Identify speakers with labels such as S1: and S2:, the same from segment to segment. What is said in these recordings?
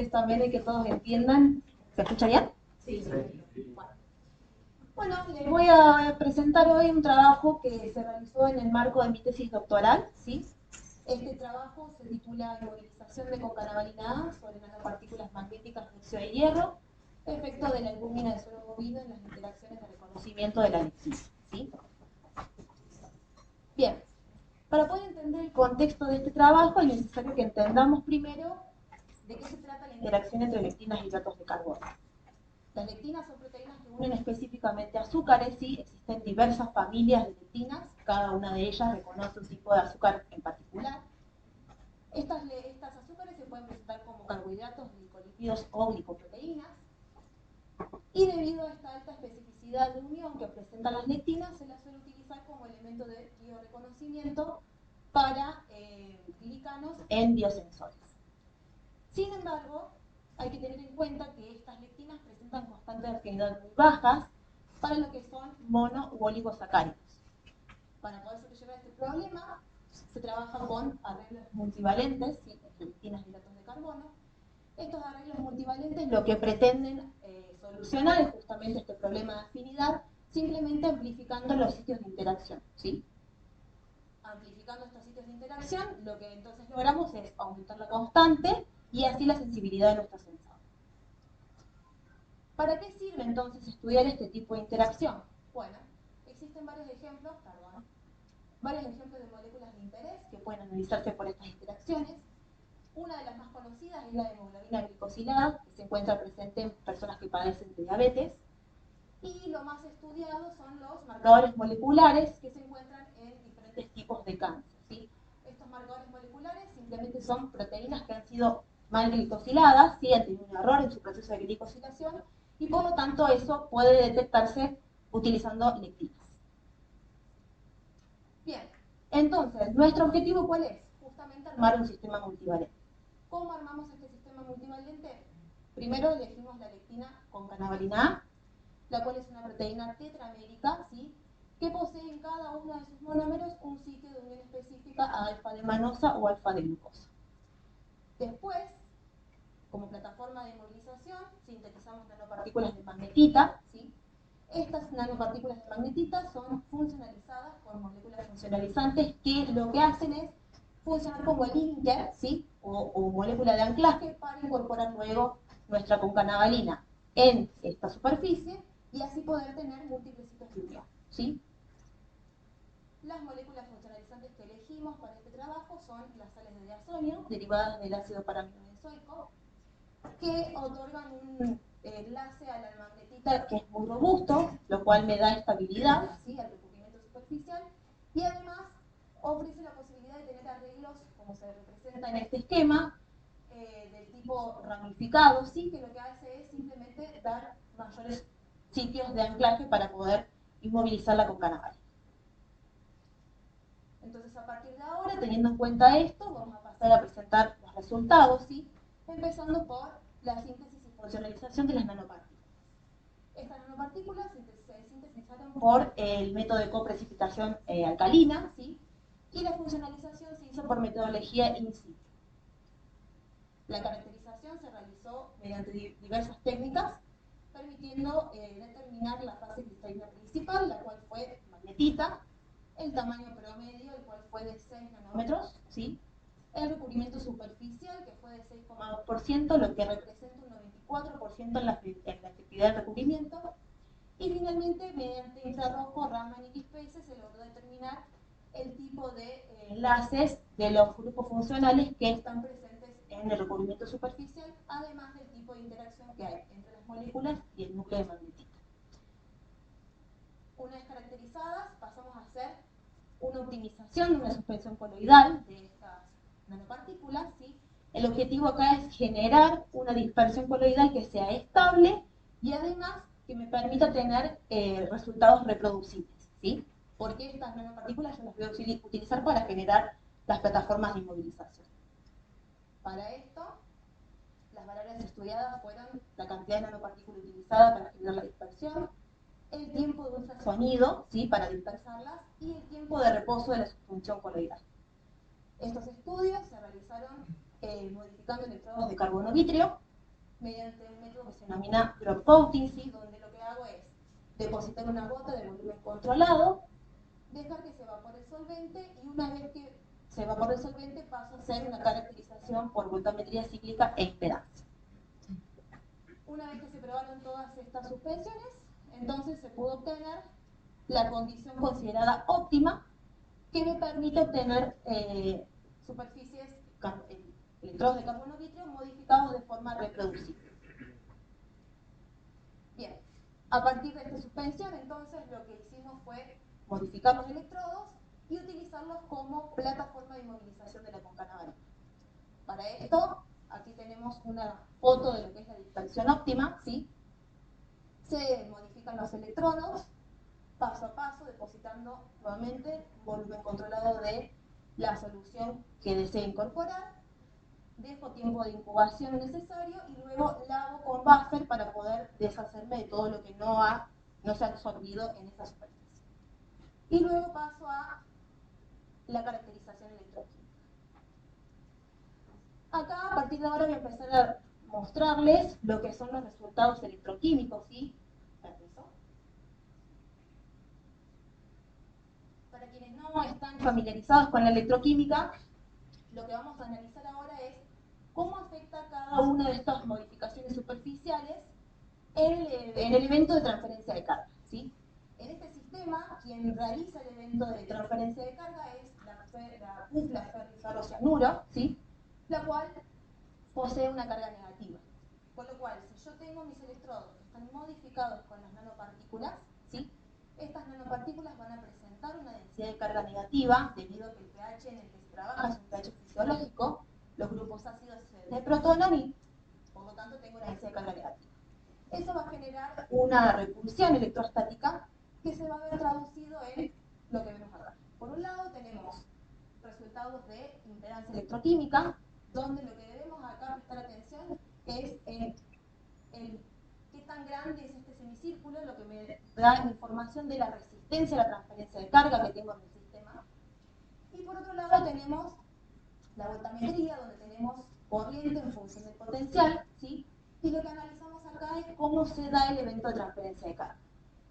S1: importante saber y que todos entiendan. ¿Se escucha bien?
S2: Sí.
S1: Bueno, les voy a presentar hoy un trabajo que se realizó en el marco de mi tesis doctoral, ¿sí? Este trabajo se titula Inmovilización de concanavalina A sobre nanopartículas magnéticas de óxido de hierro, efecto de la albúmina de suero bovino en las interacciones de reconocimiento de la lectina, ¿sí? Bien, para poder entender el contexto de este trabajo es necesario que entendamos primero de qué se trata la interacción entre lectinas y hidratos de carbono. Las lectinas son proteínas que unen específicamente azúcares, ¿sí? Existen diversas familias de lectinas, cada una de ellas reconoce un tipo de azúcar en particular. Estas azúcares se pueden presentar como carbohidratos, glicolípidos o glicoproteínas, y debido a esta alta especificidad de unión que presentan las lectinas, se las suele utilizar como elemento de bioreconocimiento para glicanos en biosensores. Sin embargo, hay que tener en cuenta que estas lectinas presentan constantes de afinidad muy bajas para lo que son mono u oligosacáridos. Para poder sobrellevar este problema, se trabaja con arreglos multivalentes, ¿sí? Lectinas y hidratos de carbono. Estos arreglos multivalentes lo que pretenden solucionar es justamente este problema de afinidad, simplemente amplificando los sitios de interacción, ¿sí? Amplificando estos sitios de interacción, lo que entonces logramos es aumentar la constante y así la sensibilidad de nuestro sensor. ¿Para qué sirve entonces estudiar este tipo de interacción? Bueno, existen varios ejemplos de moléculas de interés que pueden analizarse por estas interacciones. Una de las más conocidas es la hemoglobina glicosilada, que se encuentra presente en personas que padecen de diabetes. Y lo más estudiado son los marcadores moleculares que se encuentran en diferentes tipos de cáncer, ¿sí? Estos marcadores moleculares simplemente son proteínas que han sido mal glicosiladas, ¿sí? Han tenido un error en su proceso de glicosilación y por lo tanto eso puede detectarse utilizando lectinas. Bien, entonces, ¿nuestro objetivo cuál es? Justamente armar un sistema multivalente. ¿Cómo armamos este sistema multivalente? Primero elegimos la lectina con concanavalina A, la cual es una proteína tetramérica, ¿sí? Que posee en cada uno de sus monómeros un sitio de unión específica a alfa de manosa o alfa de glucosa. Después, como plataforma de inmovilización, sintetizamos nanopartículas de magnetita, ¿sí? Estas nanopartículas de magnetita son funcionalizadas por moléculas funcionalizantes que lo que hacen es funcionar como linker, ¿sí? o molécula de anclaje para incorporar luego nuestra concanavalina en esta superficie y así poder tener múltiples sitios de unión, ¿sí? Las moléculas funcionalizantes que elegimos para este trabajo son las sales de diazonio, derivadas del ácido paraminobenzoico, que otorgan un enlace a la magnetita que es muy robusto, lo cual me da estabilidad, ¿sí? Al recubrimiento superficial, y además ofrece la posibilidad de tener arreglos, como se representa en este esquema, del tipo ramificado, ¿sí? Que lo que hace es simplemente dar mayores sitios de anclaje para poder inmovilizar la concanavalina. Entonces, a partir de ahora, teniendo en cuenta esto, vamos a pasar a presentar los resultados, ¿sí? Empezando por la síntesis y funcionalización de las nanopartículas. Estas nanopartículas se sintetizaron por el método de coprecipitación alcalina, ¿sí? Y la funcionalización se hizo por metodología in situ. La caracterización se realizó mediante diversas técnicas, permitiendo determinar la fase cristalina principal, la cual fue magnetita, el tamaño promedio, el cual fue de 6 nanómetros, ¿sí? El recubrimiento superficial, que fue de 6,2%, lo que representa un 94% en la efectividad del recubrimiento. Y finalmente, mediante infrarrojo, Raman y XPS, se logró determinar el tipo de enlaces de los grupos funcionales que están presentes en el recubrimiento superficial, además del tipo de interacción que hay entre las moléculas y el núcleo de magnetita. Una vez caracterizadas, pasamos a hacer una optimización de una suspensión coloidal de estas nanopartículas, ¿sí? El objetivo acá es generar una dispersión coloidal que sea estable y además que me permita tener resultados reproducibles, ¿sí? Porque estas nanopartículas yo las voy a utilizar para generar las plataformas de inmovilización. Para esto, las variables estudiadas fueron la cantidad de nanopartículas utilizada para generar la dispersión, el tiempo de ultrasonido, ¿sí? Para dispersarlas, y el tiempo de reposo de la suspensión coloidal. Estos estudios se realizaron modificando electrodos de carbono vítreo, mediante un método que se denomina drop coating, ¿sí? Donde lo que hago es depositar una gota de volumen controlado, dejar que se evapore el solvente y una vez que se evapore el solvente paso a hacer una caracterización por voltametría cíclica e impedancia. Una vez que se probaron todas estas suspensiones, entonces se pudo obtener la condición considerada óptima que me permite obtener superficies, electrodos de carbono vítreo modificados de forma reproducible. Bien, a partir de esta suspensión, entonces, lo que hicimos fue modificar los electrodos y utilizarlos como plataforma de inmovilización de la concanavalina. Para esto, aquí tenemos una foto de lo que es la dispersión óptima, ¿sí? Se modifican los electrodos paso a paso, depositando nuevamente volumen controlado de la solución que desee incorporar. Dejo tiempo de incubación necesario y luego lavo con buffer para poder deshacerme de todo lo que no se ha absorbido en esta superficie. Y luego paso a la caracterización electroquímica. Acá, a partir de ahora, voy a empezar a mostrarles lo que son los resultados electroquímicos, ¿sí? Permiso. Para quienes no están familiarizados con la electroquímica, lo que vamos a analizar ahora es cómo afecta cada una de estas modificaciones superficiales en el evento de transferencia de carga, ¿sí? En este sistema, quien realiza el evento de transferencia de carga es la cupla ferro-cianuro, ¿sí? La cual posee una carga negativa. Con lo cual, si yo tengo mis electrodos que están modificados con las nanopartículas, ¿sí? Estas nanopartículas van a presentar una densidad de carga negativa debido a que el pH en el que se trabaja es un pH fisiológico, los grupos ácidos se deprotonan y por lo tanto tengo una densidad de carga negativa. Eso va a generar una repulsión electrostática que se va a ver traducido en lo que vemos acá. Por un lado tenemos resultados de impedancia electroquímica, donde lo que debemos acá prestar atención es qué tan grande es este semicírculo, lo que me da información de la resistencia a la transferencia de carga que tengo en el sistema. Y por otro lado tenemos la voltametría, donde tenemos corriente en función del potencial, ¿sí? Y lo que analizamos acá es cómo se da el evento de transferencia de carga.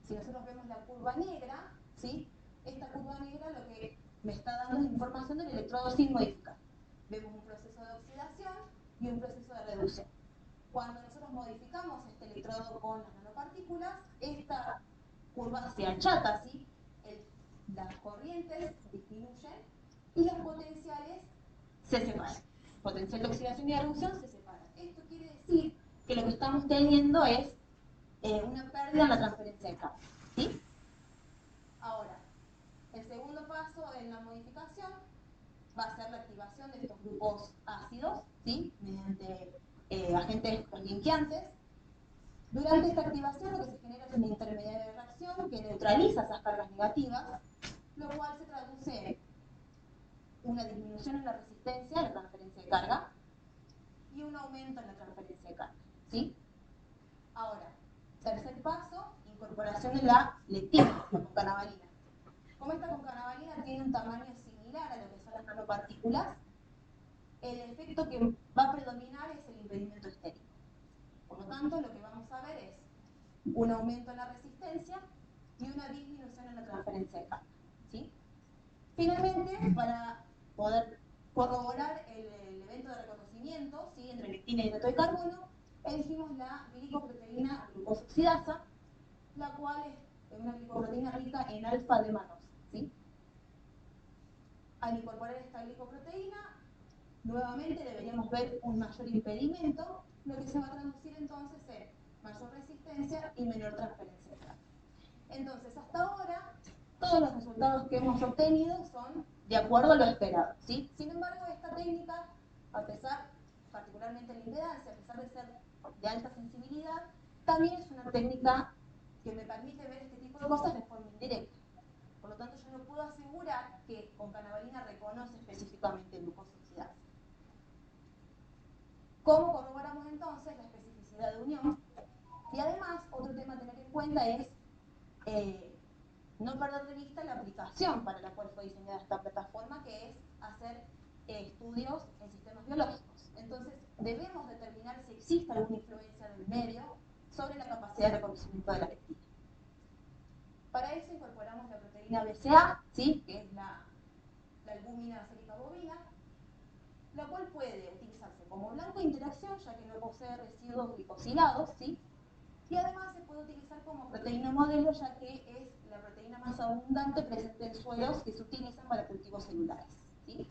S1: Si nosotros vemos la curva negra, ¿sí? Esta curva negra lo que me está dando es información del electrodo sin modificar. Vemos un proceso de oxidación y un proceso de reducción. Cuando nosotros modificamos este electrodo con las nanopartículas, esta curva se achata, ¿sí? Las corrientes disminuyen y los potenciales se separan. Potencial de oxidación y de reducción se separan. Esto quiere decir que lo que estamos teniendo es una pérdida en la transferencia de carga, ¿sí? Ahora, el segundo paso en la modificación va a ser la activación de estos grupos ácidos, ¿sí? Mediante agentes linkeantes. Durante esta activación lo que se genera es una intermediaria de reacción que neutraliza esas cargas negativas, lo cual se traduce en una disminución en la resistencia a la transferencia de carga y un aumento en la transferencia de carga, ¿sí? Ahora, tercer paso, incorporación de la lectina, la concanavalina. Como esta concanavalina tiene un tamaño similar a lo que son las nanopartículas, el efecto que va a predominar es el impedimento estérico. Por lo tanto, lo que vamos a ver es un aumento en la resistencia y una disminución en la transferencia de carga, ¿sí? Finalmente, para poder corroborar el evento de reconocimiento, ¿sí? Entre lectina y hidrato de carbono, elegimos la glicoproteína glucosa oxidasa, la cual es una glicoproteína rica en alfa de manosa, ¿sí? Al incorporar esta glicoproteína, nuevamente deberíamos ver un mayor impedimento, lo que se va a traducir entonces en mayor resistencia y menor transferencia de carga. Entonces, hasta ahora, todos los resultados que hemos obtenido son de acuerdo a lo esperado, ¿sí? Sin embargo, esta técnica, a pesar, particularmente la impedancia, a pesar de ser de alta sensibilidad, también es una técnica que me permite ver este tipo de cosas de forma indirecta. Por lo tanto, yo no puedo asegurar que concanavalina reconoce específicamente glucosa oxidasa. ¿Cómo corroboramos entonces la especificidad de unión? Y además, otro tema a tener en cuenta es no perder de vista la aplicación para la cual fue diseñada esta plataforma, que es hacer estudios en sistemas biológicos. Entonces, debemos determinar si existe alguna influencia medio sobre la capacidad de reconocimiento de la lectina. Para eso incorporamos la proteína BCA, ¿sí? Que es la albúmina acérica bovina, la cual puede utilizarse como blanco de interacción, ya que no posee residuos glicosilados, ¿sí? Y además se puede utilizar como proteína modelo, ya que es la proteína más abundante presente en suelos que se utilizan para cultivos celulares, ¿sí?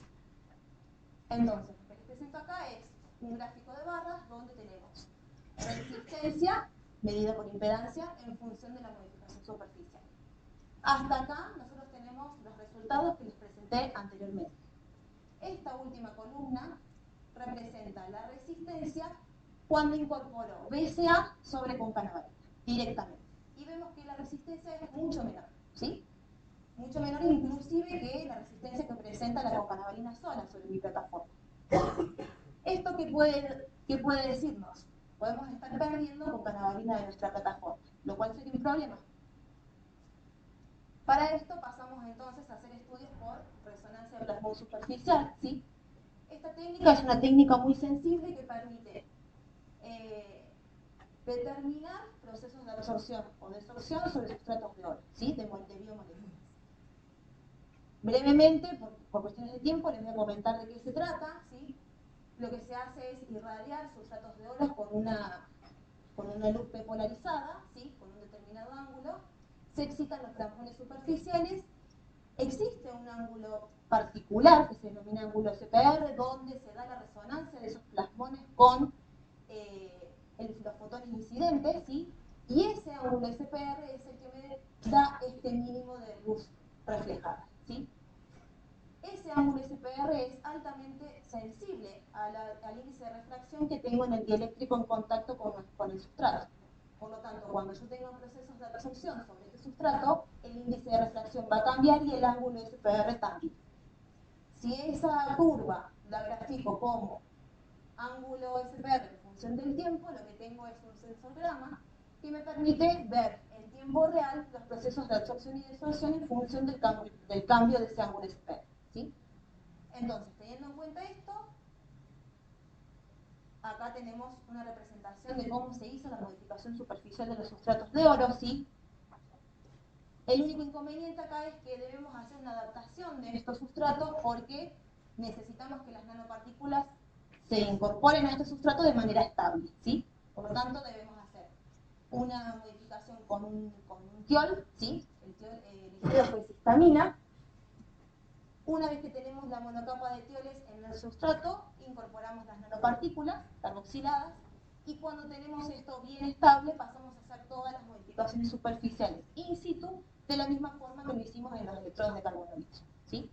S1: Entonces, lo que les presento acá es un gráfico de barras donde tenemos resistencia medida por impedancia en función de la modificación superficial. Hasta acá nosotros tenemos los resultados que les presenté anteriormente. Esta última columna representa la resistencia cuando incorporo BCA sobre concanavalina directamente. Y vemos que la resistencia es mucho menor, ¿sí? Mucho menor inclusive que la resistencia que presenta la concanavalina sola sobre mi plataforma. ¿Esto qué puede decirnos? Podemos estar perdiendo concanavalina de nuestra plataforma, lo cual sería un problema. Para esto pasamos entonces a hacer estudios por resonancia de plasmón superficial, ¿sí? Esta técnica es una técnica muy sensible que permite determinar procesos de absorción o desorción sobre sustratos de oro, ¿sí? De biomoléculas. Brevemente, por cuestiones de tiempo, les voy a comentar de qué se trata, ¿sí? Lo que se hace es irradiar sustratos de oro con una luz P polarizada, ¿sí? Con un determinado ángulo. Se excitan los plasmones superficiales. Existe un ángulo particular que se denomina ángulo SPR, donde se da la resonancia de esos plasmones con los fotones incidentes, ¿sí? Y ese ángulo SPR es el que me da este mínimo de luz reflejada, ¿sí? Ese ángulo SPR es altamente sensible al índice de refracción que tengo en el dieléctrico en contacto con el sustrato. Por lo tanto, cuando yo tenga procesos de absorción sobre este sustrato, el índice de refracción va a cambiar y el ángulo SPR también. Si esa curva la grafico como ángulo SPR en función del tiempo, lo que tengo es un sensograma que me permite ver en tiempo real los procesos de absorción y desorción en función del cambio de ese ángulo SPR, ¿sí? Entonces, teniendo en cuenta esto, acá tenemos una representación de cómo se hizo la modificación superficial de los sustratos de oro, ¿sí? El único inconveniente acá es que debemos hacer una adaptación de estos sustratos porque necesitamos que las nanopartículas se incorporen a este sustrato de manera estable, ¿sí? Por lo tanto, debemos hacer una modificación con un tiol, ¿sí? El tiol elegido fue cistamina. Una vez que tenemos la monocapa de tioles en el sustrato, incorporamos las nanopartículas carboxiladas y cuando tenemos esto bien estable pasamos a hacer todas las modificaciones superficiales in situ de la misma forma que lo hicimos en los electrodos de carbono líquido, ¿sí?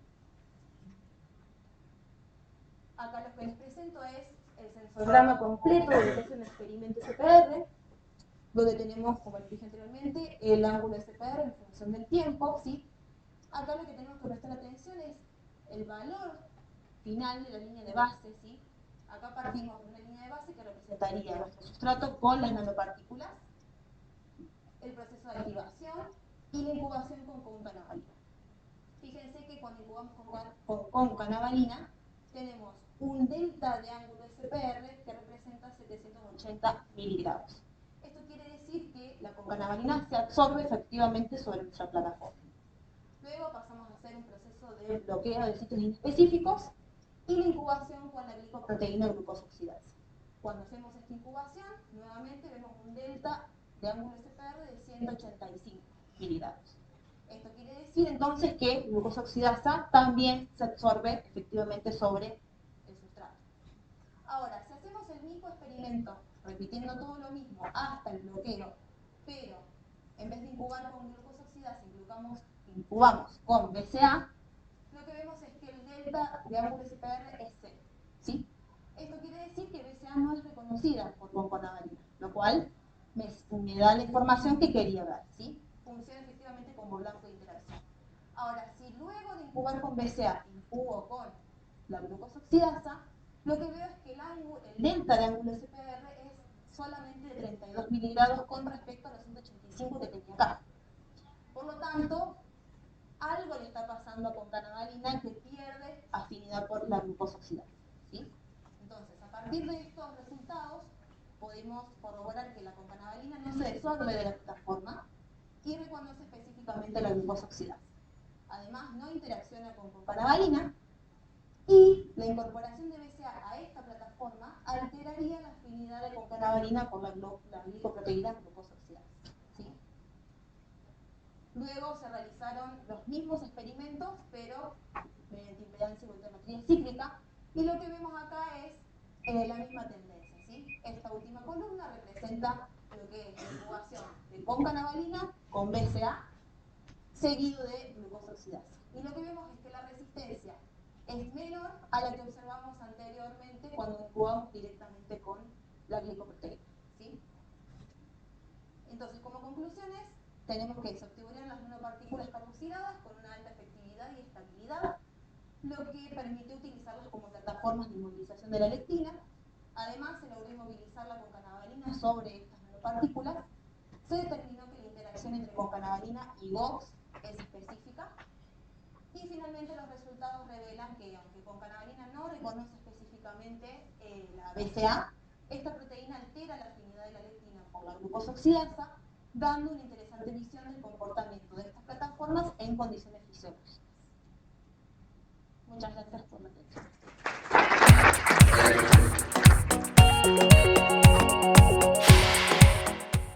S1: Acá lo que les presento es el sensograma completo de lo que es un experimento SPR, donde tenemos, como les dije anteriormente, el ángulo SPR en función del tiempo, ¿sí? Acá lo que tenemos que prestar atención es el valor final de la línea de base, ¿sí? Acá partimos de una línea de base que representaría nuestro sustrato con las nanopartículas, el proceso de activación y la incubación con concanavalina. Fíjense que cuando incubamos con concanavalina tenemos un delta de ángulo SPR que representa 780 miligrados. Esto quiere decir que la concanavalina se absorbe efectivamente sobre nuestra plataforma. Luego pasamos a hacer un proceso de bloqueo de sitios inespecíficos y la incubación con la glicoproteína glucosa oxidasa. Cuando hacemos esta incubación, nuevamente vemos un delta de ángulo SPR de 185 miligrados. Esto quiere decir entonces que glucosa oxidasa también se absorbe efectivamente sobre el sustrato. Ahora, si hacemos el mismo experimento, repitiendo todo lo mismo hasta el bloqueo, pero en vez de incubar con glucosa oxidasa, incubamos con BCA, lo que vemos es que el delta de ángulo SPR es 0, ¿sí? Esto quiere decir que BCA no es reconocida por concanavalina, lo cual me da la información que quería ver, ¿sí? Funciona efectivamente como blanco de interacción. Ahora, si luego de incubar con BCA incubo con la glucosa oxidasa, lo que veo es que el delta de ángulo SPR es solamente de 32 miligrados con respecto a los 185 que tenía acá. Por lo tanto, algo le está pasando a concanavalina que pierde afinidad por la glucosa oxidasa, ¿sí? Entonces, a partir de estos resultados, podemos podemos corroborar que la concanavalina no se disuelve de la plataforma y reconoce específicamente la glucosa oxidasa. Además, no interacciona con concanavalina y la incorporación de BCA a esta plataforma alteraría la afinidad de concanavalina por la glicoproteína glucosa oxidasa. ¿Sí? Luego se realizaron los mismos experimentos, pero mediante impedancia y voltametría cíclica, y lo que vemos acá es la misma tendencia. ¿Sí? Esta última columna representa lo que es la incubación de concanavalina con BCA seguido de glucosa oxidasa. Y lo que vemos es que la resistencia es menor a la que observamos anteriormente cuando incubamos directamente con la glicoproteína. ¿Sí? Entonces, como conclusiones, tenemos que se obtuvieron las nanopartículas carboxiladas con una alta efectividad y estabilidad, lo que permitió utilizarlas como plataformas de inmovilización de la lectina. Además, se logró inmovilizar la concanavalina sobre estas nanopartículas. Se determinó que la interacción entre concanavalina y GOX es específica. Y finalmente los resultados revelan que aunque concanavalina no reconoce específicamente la BCA, esta proteína altera la afinidad de la lectina por la glucosa oxidasa, dando una interesante visión del comportamiento de estas plataformas en condiciones fisiológicas. Muchas gracias.